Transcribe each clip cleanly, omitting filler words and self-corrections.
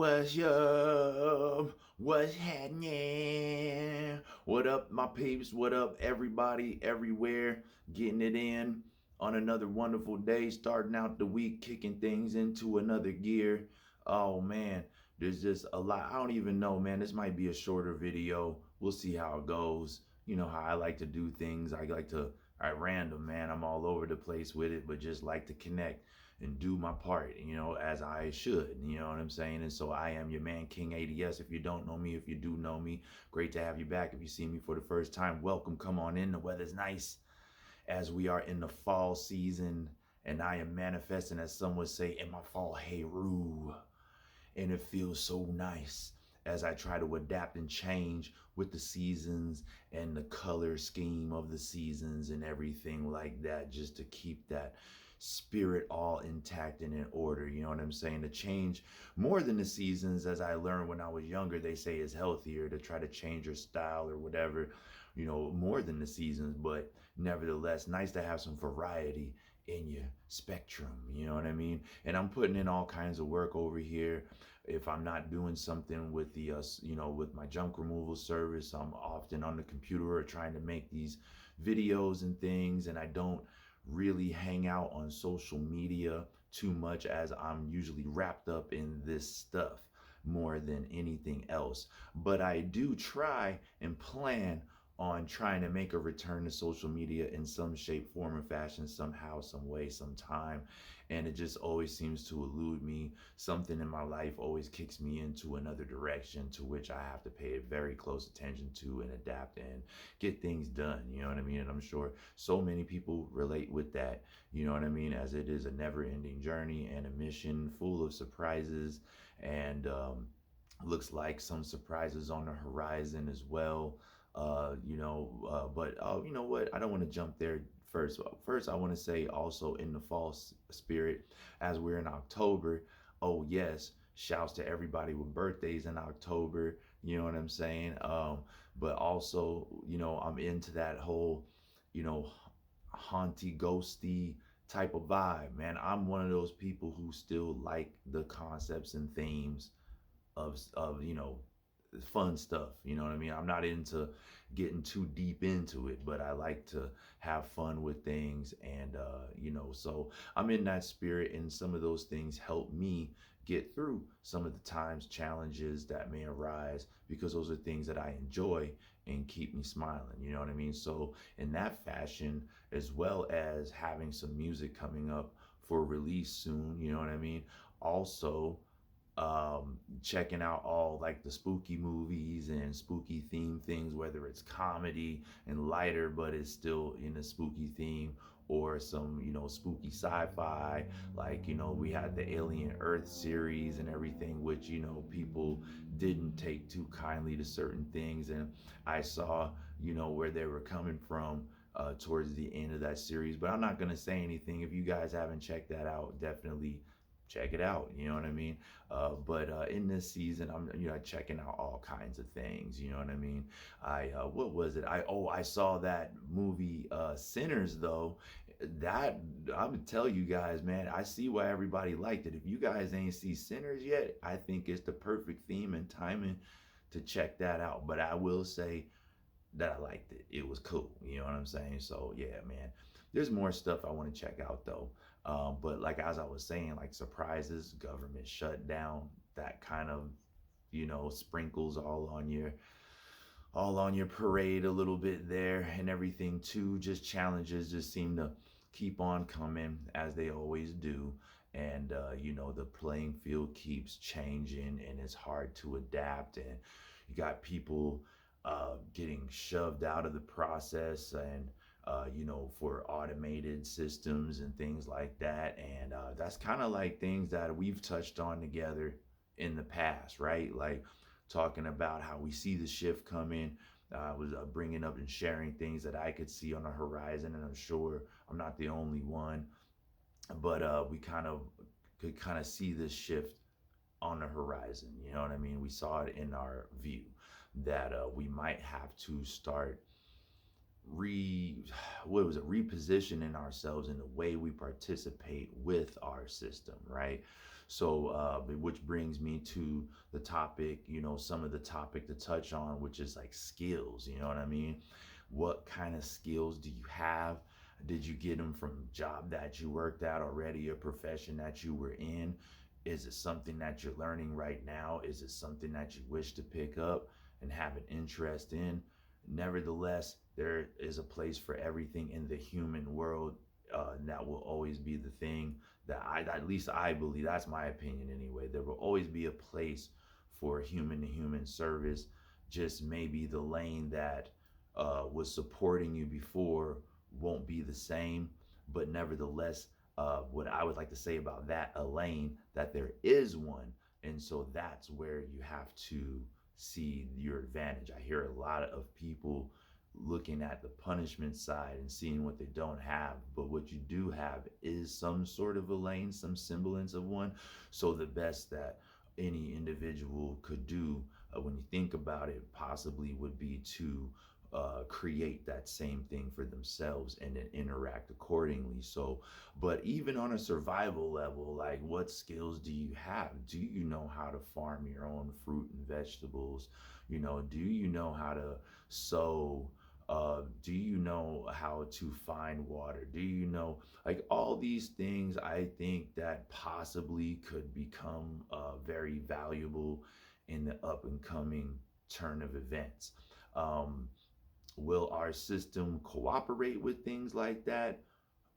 What's up? What's happening? What up, my peeps? What up, everybody, everywhere? Getting it in on another wonderful day, starting out the week, kicking things into another gear. Oh man, there's just a lot. I don't even know, man. This might be a shorter video. We'll see how it goes. You know how I like to do things. I like to, I random, man. I'm all over the place with it, but just like to connect and do my part, as I should, you know what I'm saying? And so I am your man, King A.D.S. If you don't know me, if you do know me, great to have you back. If you see me for the first time, welcome. Come on in. The weather's nice as we are in the fall season, and I am manifesting, as some would say, in my fall hayroo. And it feels so nice as I try to adapt and change with the seasons and the color scheme of the seasons and everything like that, just to keep that spirit all intact and in order. You know what I'm saying? To change more than the seasons, as I learned when I was younger, they say is healthier to try to change your style or whatever, more than the seasons. But nevertheless, nice to have some variety in your spectrum. You know what I mean? And I'm putting in all kinds of work over here. If I'm not doing something with the with my junk removal service, I'm often on the computer or trying to make these videos and things, and I don't really hang out on social media too much, as I'm usually wrapped up in this stuff more than anything else. But I do try and plan on trying to make a return to social media in some shape, form, or fashion, somehow, some way, sometime. And it just always seems to elude me. Something in my life always kicks me into another direction, to which I have to pay very close attention to and adapt and get things done. You know what I mean? And I'm sure so many people relate with that. You know what I mean? As it is a never ending journey and a mission full of surprises, and looks like some surprises on the horizon as well. But you know what? I don't want to jump there first. First, I want to say also in the fall spirit, as we're in October. Oh yes, shouts to everybody with birthdays in October. You know what I'm saying? But also, I'm into that whole, you know, haunty, ghosty type of vibe, man. I'm one of those people who still like the concepts and themes of fun stuff. You know what I mean? I'm not into getting too deep into it, but I like to have fun with things. And so I'm in that spirit, and some of those things help me get through some of the times challenges that may arise, because those are things that I enjoy and keep me smiling. You know what I mean? So in that fashion, as well as having some music coming up for release soon, you know what I mean? Also, checking out all like the spooky movies and spooky theme things, whether it's comedy and lighter but it's still in a spooky theme, or some spooky sci-fi, like we had the Alien Earth series and everything, which people didn't take too kindly to certain things, and I saw where they were coming from towards the end of that series. But I'm not going to say anything. If you guys haven't checked that out, definitely check it out. You know what I mean? But in this season, I'm checking out all kinds of things. You know what I mean? I what was it? I saw that movie Sinners, though. That, I'm gonna tell you guys, man. I see why everybody liked it. If you guys ain't see Sinners yet, I think it's the perfect theme and timing to check that out. But I will say that I liked it. It was cool. You know what I'm saying? So yeah, man. There's more stuff I want to check out though. But like as I was saying, like surprises, government shutdown, that kind of sprinkles all on your parade a little bit there and everything too. Just challenges just seem to keep on coming, as they always do. And the playing field keeps changing, and it's hard to adapt, and you got people getting shoved out of the process, and for automated systems and things like that. And that's kind of like things that we've touched on together in the past, right? Like talking about how we see the shift coming. I was bringing up and sharing things that I could see on the horizon, and I'm sure I'm not the only one. But we could kind of see this shift on the horizon. You know what I mean? We saw it in our view that we might have to start re what was it repositioning ourselves in the way we participate with our system, right? So, which brings me to the topic, some of the topic to touch on, which is like skills. You know what I mean? What kind of skills do you have? Did you get them from a job that you worked at already, a profession that you were in? Is it something that you're learning right now? Is it something that you wish to pick up and have an interest in? Nevertheless, there is a place for everything in the human world. And that will always be the thing that at least I believe, that's my opinion anyway. There will always be a place for human to human service. Just maybe the lane that was supporting you before won't be the same. But nevertheless, what I would like to say about that, a lane, that there is one. And so that's where you have to see your advantage. I hear a lot of people looking at the punishment side and seeing what they don't have, but what you do have is some sort of a lane, some semblance of one. So the best that any individual could do, when you think about it, possibly would be to create that same thing for themselves and then interact accordingly. So, but even on a survival level, like what skills do you have? Do you know how to farm your own fruit and vegetables? Do you know how to sow? Do you know how to find water? Do you know, like, all these things? I think that possibly could become very valuable in the up and coming turn of events. Um, will our system cooperate with things like that?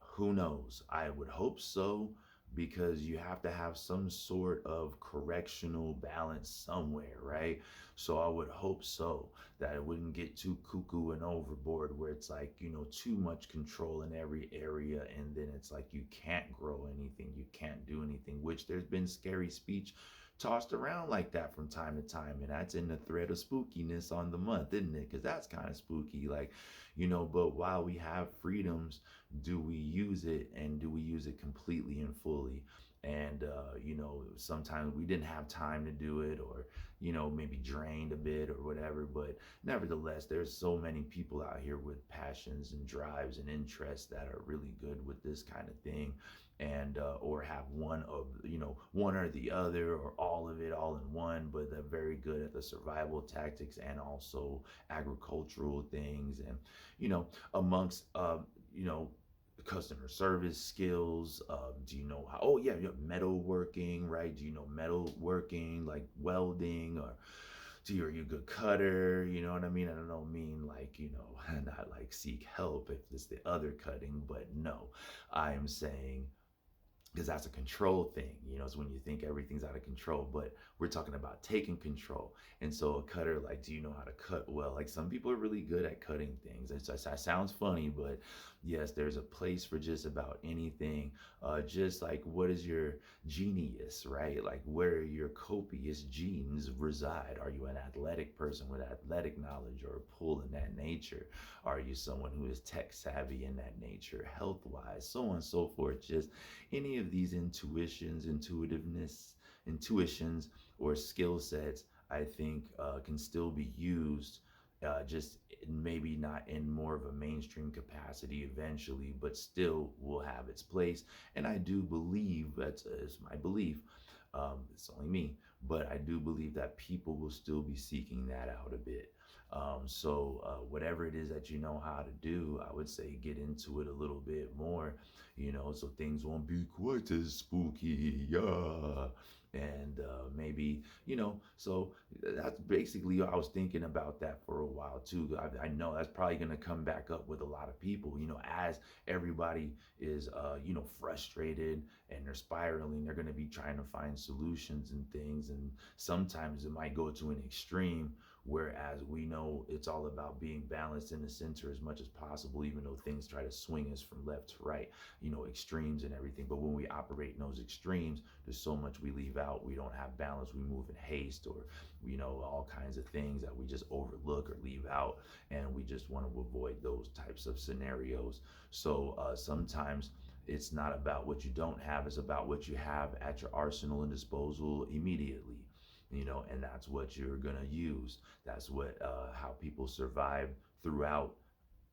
Who knows? I would hope so, because you have to have some sort of correctional balance somewhere, right? So I would hope so, that it wouldn't get too cuckoo and overboard, where it's like, too much control in every area. And then it's like you can't grow anything, you can't do anything, which there's been scary speech tossed around like that from time to time. And that's in the thread of spookiness on the month, isn't it? Because that's kind of spooky. Like, but while we have freedoms, do we use it, and do we use it completely and fully? And sometimes we didn't have time to do it, or maybe drained a bit or whatever. But nevertheless, there's so many people out here with passions and drives and interests that are really good with this kind of thing, and or have one or the other, or all of it all in one. But they're very good at the survival tactics and also agricultural things, and amongst you know customer service skills. Do you know how? Oh yeah, you have metalworking, right? Do you know metalworking, like welding, or are you a good cutter? You know what I mean? I don't mean like, not like seek help if it's the other cutting, but no, I am saying, because that's a control thing. It's when you think everything's out of control, but we're talking about taking control. And so a cutter, like, do you know how to cut well? Like, some people are really good at cutting things. That sounds funny, but yes, there's a place for just about anything. Just like, what is your genius, right? Like, where your copious genes reside? Are you an athletic person with athletic knowledge or a pull in that nature? Are you someone who is tech savvy in that nature, health wise, so on and so forth? Just any of these intuitions or skill sets, I think can still be used, just maybe not in more of a mainstream capacity eventually, but still will have its place. And I do believe, that's is my belief, it's only me, but I do believe that people will still be seeking that out a bit. So whatever it is that you know how to do, I would say get into it a little bit more, so things won't be quite as spooky. Yeah. And maybe, so that's basically, I was thinking about that for a while too. I know that's probably going to come back up with a lot of people, as everybody is, frustrated and they're spiraling. They're going to be trying to find solutions and things. And sometimes it might go to an extreme, whereas we know it's all about being balanced in the center as much as possible, even though things try to swing us from left to right, extremes and everything. But when we operate in those extremes, there's so much we leave out. We don't have balance. We move in haste, or all kinds of things that we just overlook or leave out, and we just want to avoid those types of scenarios. So sometimes it's not about what you don't have, it's about what you have at your arsenal and disposal immediately. And that's what you're gonna use. That's what how people survive throughout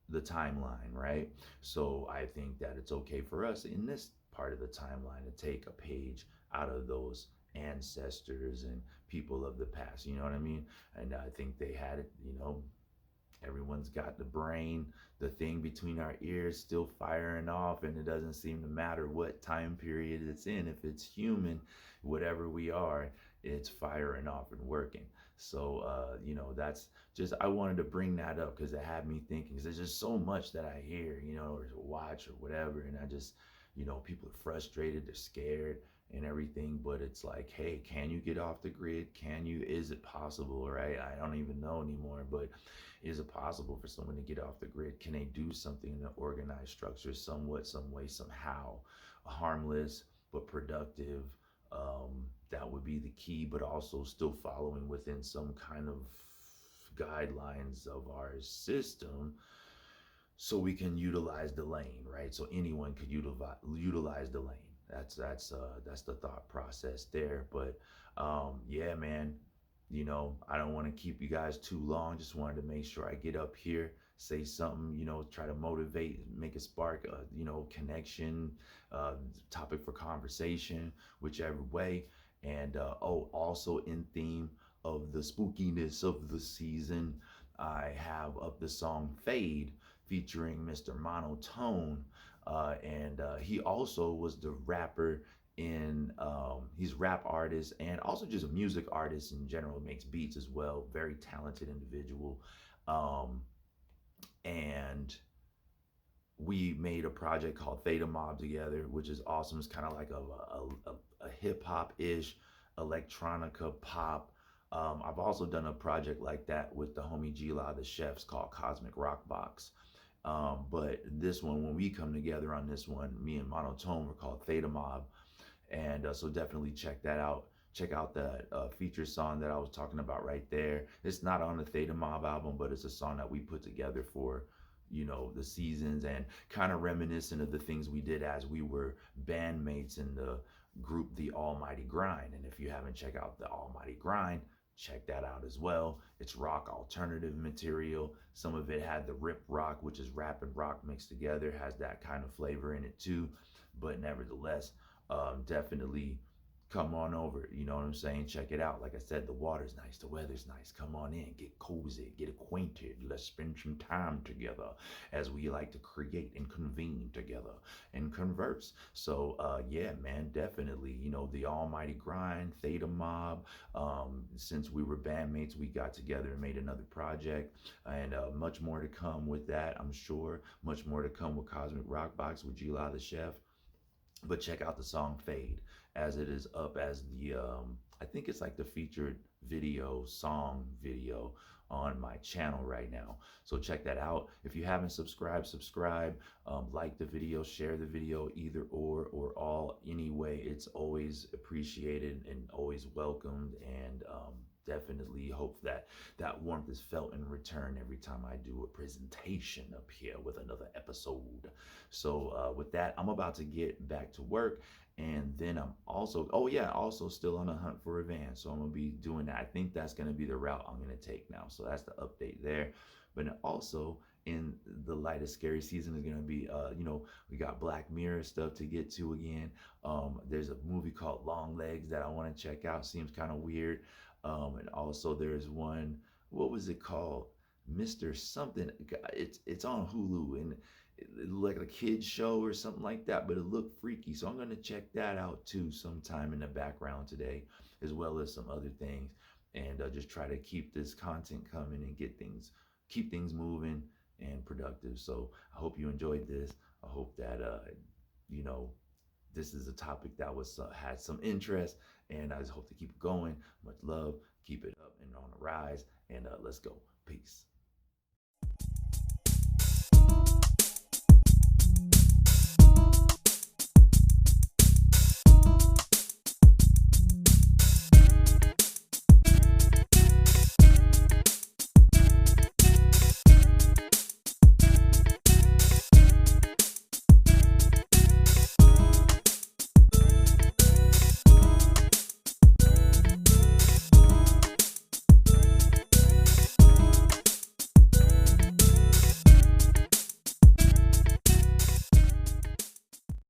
the timeline, right? So I think that it's okay for us in this part of the timeline to take a page out of those ancestors and people of the past. You know what I mean? And I think they had it, everyone's got the brain, the thing between our ears still firing off, and it doesn't seem to matter what time period it's in. If it's human, whatever we are, it's firing off and working. So, that's just, I wanted to bring that up because it had me thinking, because there's just so much that I hear, or watch or whatever. And I just, people are frustrated, they're scared and everything, but it's like, hey, can you get off the grid? Is it possible, right? I don't even know anymore, but is it possible for someone to get off the grid? Can they do something in an organized structure, somewhat, some way, somehow, harmless but productive? That would be the key, but also still following within some kind of guidelines of our system, so we can utilize the lane, right? So anyone could utilize the lane. That's the thought process there. But yeah, man, I don't want to keep you guys too long. Just wanted to make sure I get up here, say something, try to motivate, make a spark, connection, topic for conversation, whichever way. And also in theme of the spookiness of the season, I have up the song Fade featuring Mr. Monotone. And he also was the rapper he's rap artist and also just a music artist in general, makes beats as well. Very talented individual. Um, and we made a project called Theta Mob together, which is awesome. It's kind of like a hip hop ish electronica pop. I've also done a project like that with the homie G La the Chefs called Cosmic Rock Box. But this one, when we come together on this one, me and Monotone, we're called Theta Mob. And so definitely check that out. Check out that feature song that I was talking about right there. It's not on the Theta Mob album, but it's a song that we put together for, the seasons, and kind of reminiscent of the things we did as we were bandmates in the group The Almighty Grind. And if you haven't checked out The Almighty Grind, check that out as well. It's rock alternative material. Some of it had the rip rock, which is rap and rock mixed together, has that kind of flavor in it too. But nevertheless, definitely come on over. You know what I'm saying? Check it out. Like I said, the water's nice, the weather's nice. Come on in, get cozy, get acquainted. Let's spend some time together as we like to create and convene together and converse. So, yeah, man, definitely. The Almighty Grind, Theta Mob. Since we were bandmates, we got together and made another project, and much more to come with that, I'm sure. Much more to come with Cosmic Rock Box with G La the Chef. But check out the song Fade, as it is up as the I think it's like the featured song video on my channel right now. So check that out. If you haven't subscribed, subscribe. Like the video, share the video, either or all. Anyway, it's always appreciated and always welcomed. And definitely hope that that warmth is felt in return every time I do a presentation up here with another episode. So with that, I'm about to get back to work, and then I'm also, oh yeah, also still on a hunt for a van. So I'm gonna be doing that. I think that's gonna be the route I'm gonna take now. So that's the update there. But also in the light of scary season is gonna be, we got Black Mirror stuff to get to again. There's a movie called Long Legs that I want to check out. Seems kind of weird. And also there's one, what was it called? Mr. Something. It's on Hulu, and it looked like a kid's show or something like that, but it looked freaky. So I'm gonna check that out too sometime in the background today, as well as some other things, and just try to keep this content coming and keep things moving and productive. So I hope you enjoyed this. I hope that you know this is a topic that was had some interest, and I just hope to keep it going. Much love, keep it up and on the rise, and let's go. Peace.